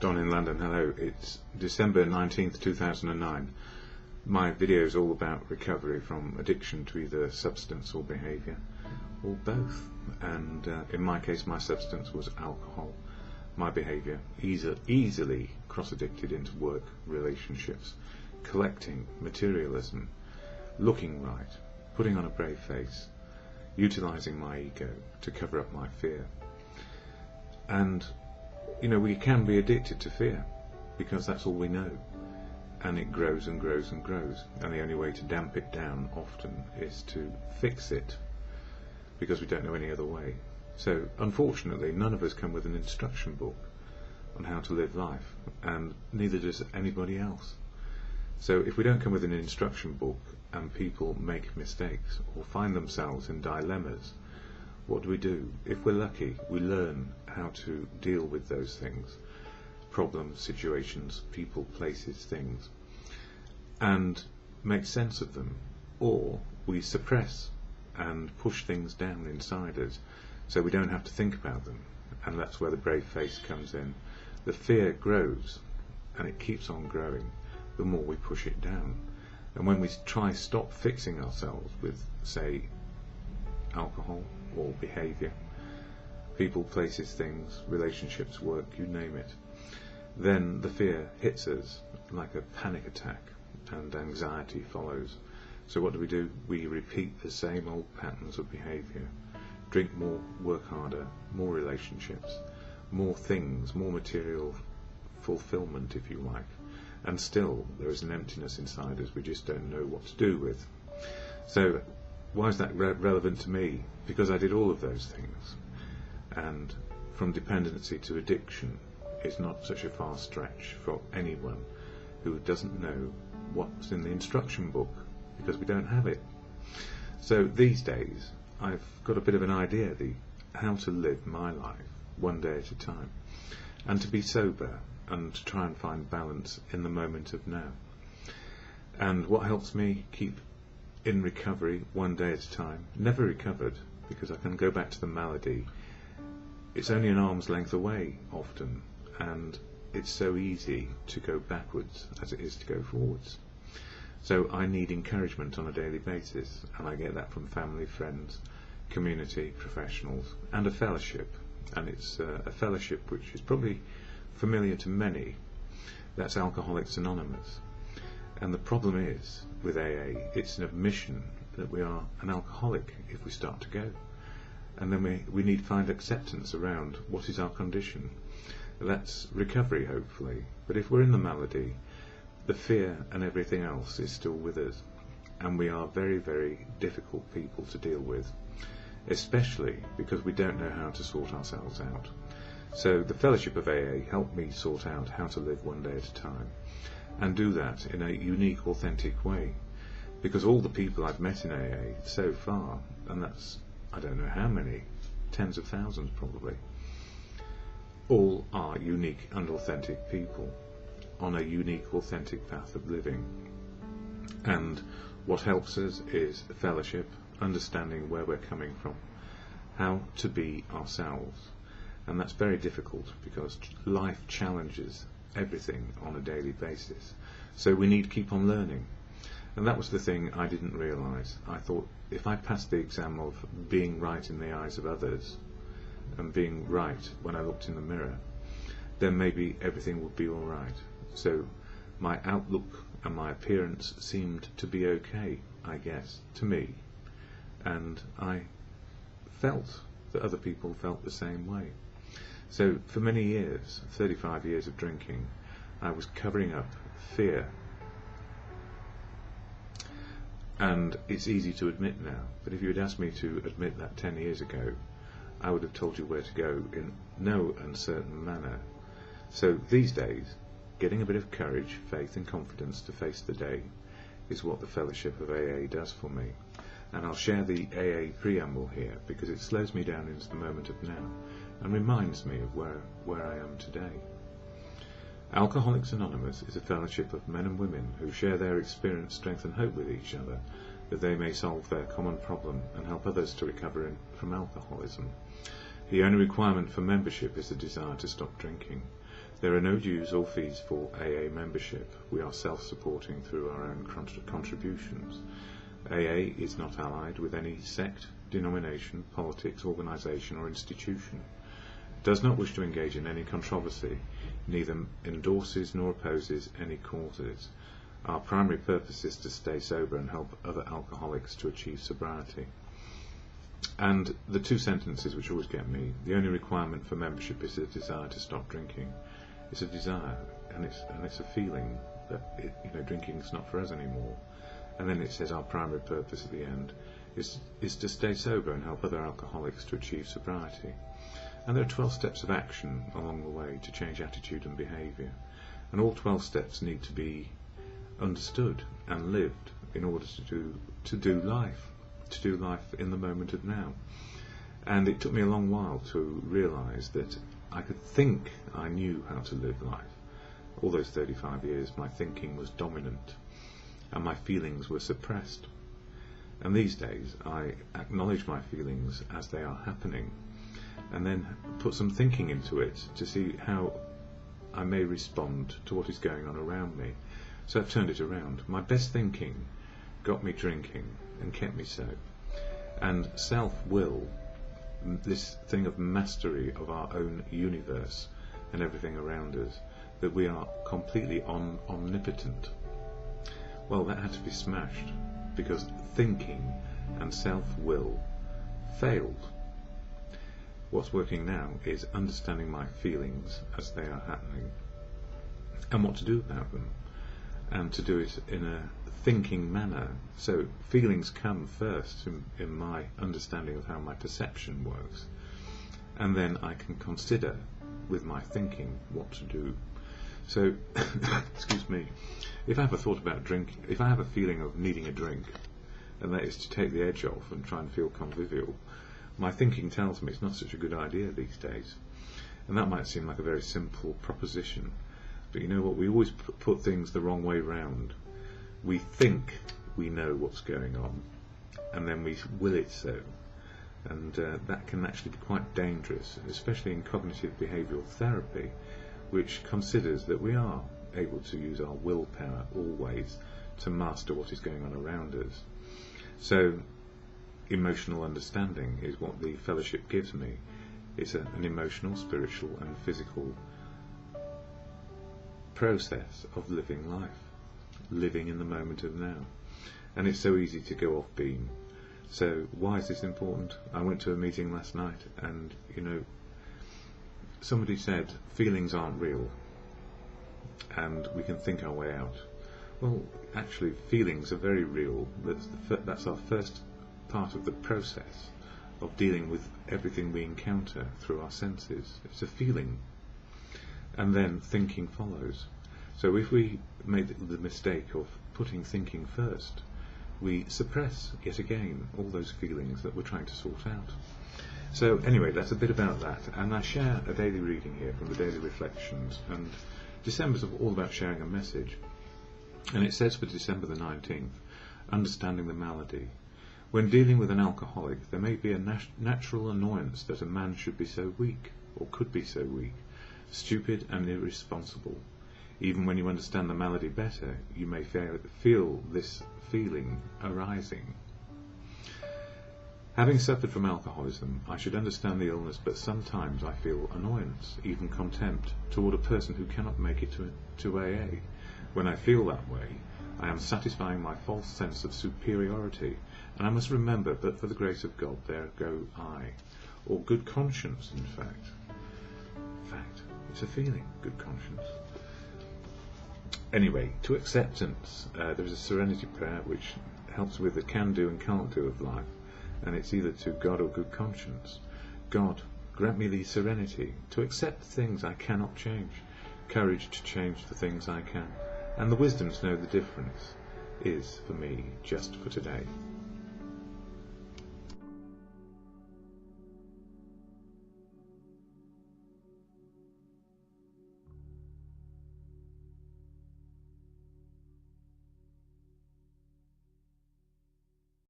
DonInLondon, hello. It's December 19th, 2009. My video is all about recovery from addiction to either substance or behaviour, or both. And in my case, my substance was alcohol. My behaviour, easily cross-addicted into work, relationships, collecting, materialism, looking right, putting on a brave face, utilising my ego to cover up my fear. And you know, we can be addicted to fear because that's all we know, and it grows and grows and grows, and the only way to damp it down often is to fix it, because we don't know any other way. So unfortunately, none of us come with an instruction book on how to live life, and neither does anybody else. So if we don't come with an instruction book and people make mistakes or find themselves in dilemmas, what do? If we're lucky, we learn how to deal with those things, problems, situations, people, places, things, and make sense of them. Or we suppress and push things down inside us so we don't have to think about them, and that's where the brave face comes in. The fear grows, and it keeps on growing the more we push it down. And when we try stop fixing ourselves with, say, alcohol or behaviour, people, places, things, relationships, work, you name it, then the fear hits us like a panic attack and anxiety follows. So what do? We repeat the same old patterns of behaviour. Drink more, work harder, more relationships, more things, more material fulfilment, if you like, and still there is an emptiness inside us we just don't know what to do with. So why is that relevant to me? Because I did all of those things, and from dependency to addiction is not such a far stretch for anyone who doesn't know what's in the instruction book, because we don't have it. So these days I've got a bit of an idea how to live my life one day at a time, and to be sober and to try and find balance in the moment of now. And what helps me keep in recovery one day at a time, never recovered, because I can go back to the malady. It's only an arm's length away often, and it's so easy to go backwards as it is to go forwards. So I need encouragement on a daily basis, and I get that from family, friends, community, professionals, and a fellowship. And it's a fellowship which is probably familiar to many. That's Alcoholics Anonymous. And the problem is, with AA, it's an admission that we are an alcoholic if we start to go. And then we need to find acceptance around what is our condition. That's recovery, hopefully. But if we're in the malady, the fear and everything else is still with us. And we are very, very difficult people to deal with, especially because we don't know how to sort ourselves out. So the fellowship of AA helped me sort out how to live one day at a time, and do that in a unique, authentic way. Because all the people I've met in AA so far, and that's, I don't know how many, tens of thousands probably, all are unique and authentic people on a unique, authentic path of living. And what helps us is fellowship, understanding where we're coming from, how to be ourselves. And that's very difficult because life challenges everything on a daily basis. So we need to keep on learning. And that was the thing I didn't realise. I thought if I passed the exam of being right in the eyes of others and being right when I looked in the mirror, then maybe everything would be all right. So my outlook and my appearance seemed to be okay, I guess, to me. And I felt that other people felt the same way. So for many years, 35 years of drinking, I was covering up fear. And it's easy to admit now, but if you had asked me to admit that 10 years ago, I would have told you where to go in no uncertain manner. So these days, getting a bit of courage, faith and confidence to face the day is what the fellowship of AA does for me. And I'll share the AA preamble here because it slows me down into the moment of now and reminds me of where I am today. Alcoholics Anonymous is a fellowship of men and women who share their experience, strength and hope with each other, that they may solve their common problem and help others to recover from alcoholism. The only requirement for membership is the desire to stop drinking. There are no dues or fees for AA membership. We are self-supporting through our own contributions. AA is not allied with any sect, denomination, politics, organisation or institution. Does not wish to engage in any controversy, neither endorses nor opposes any causes. Our primary purpose is to stay sober and help other alcoholics to achieve sobriety. And the two sentences which always get me: the only requirement for membership is a desire to stop drinking. It's a desire, and it's a feeling that drinking is not for us anymore. And then it says our primary purpose at the end is to stay sober and help other alcoholics to achieve sobriety. And there are 12 steps of action along the way to change attitude and behaviour. And all 12 steps need to be understood and lived in order to do life in the moment of now. And it took me a long while to realise that I could think I knew how to live life. All those 35 years my thinking was dominant and my feelings were suppressed. And these days I acknowledge my feelings as they are happening and then put some thinking into it to see how I may respond to what is going on around me. So I've turned it around. My best thinking got me drinking and kept me so. And self-will, this thing of mastery of our own universe and everything around us, that we are completely omnipotent, well, that had to be smashed because thinking and self-will failed. What's working now is understanding my feelings as they are happening and what to do about them, and to do it in a thinking manner. So feelings come first in my understanding of how my perception works, and then I can consider with my thinking what to do. So excuse me, if I have a thought about drinking, if I have a feeling of needing a drink, and that is to take the edge off and try and feel convivial, my thinking tells me it's not such a good idea these days. And that might seem like a very simple proposition, but you know what, we always put things the wrong way round. We think we know what's going on, and then we will it so. And that can actually be quite dangerous, especially in cognitive behavioural therapy, which considers that we are able to use our willpower always to master what is going on around us. So emotional understanding is what the fellowship gives me. It's an emotional, spiritual and physical process of living life, living in the moment of now. And it's so easy to go off beam. So why is this important? I went to a meeting last night and somebody said feelings aren't real and we can think our way out. Well, actually feelings are very real. That's our first part of the process of dealing with everything we encounter through our senses. It's a feeling, and then thinking follows. So if we make the mistake of putting thinking first, we suppress yet again all those feelings that we're trying to sort out. So anyway, that's a bit about that, and I share a daily reading here from the Daily Reflections, and December's all about sharing a message. And it says for December the 19th, understanding the malady. When dealing with an alcoholic, there may be a natural annoyance that a man should be so weak, or could be so weak, stupid and irresponsible. Even when you understand the malady better, you may feel this feeling arising. Having suffered from alcoholism, I should understand the illness, but sometimes I feel annoyance, even contempt, toward a person who cannot make it to AA. When I feel that way, I am satisfying my false sense of superiority, and I must remember, but for the grace of God, there go I. Or good conscience, in fact. It's a feeling, good conscience. Anyway, to acceptance, there is a serenity prayer which helps with the can-do and can't-do of life, and it's either to God or good conscience. God, grant me the serenity to accept the things I cannot change, courage to change the things I can, and the wisdom to know the difference is, for me, just for today.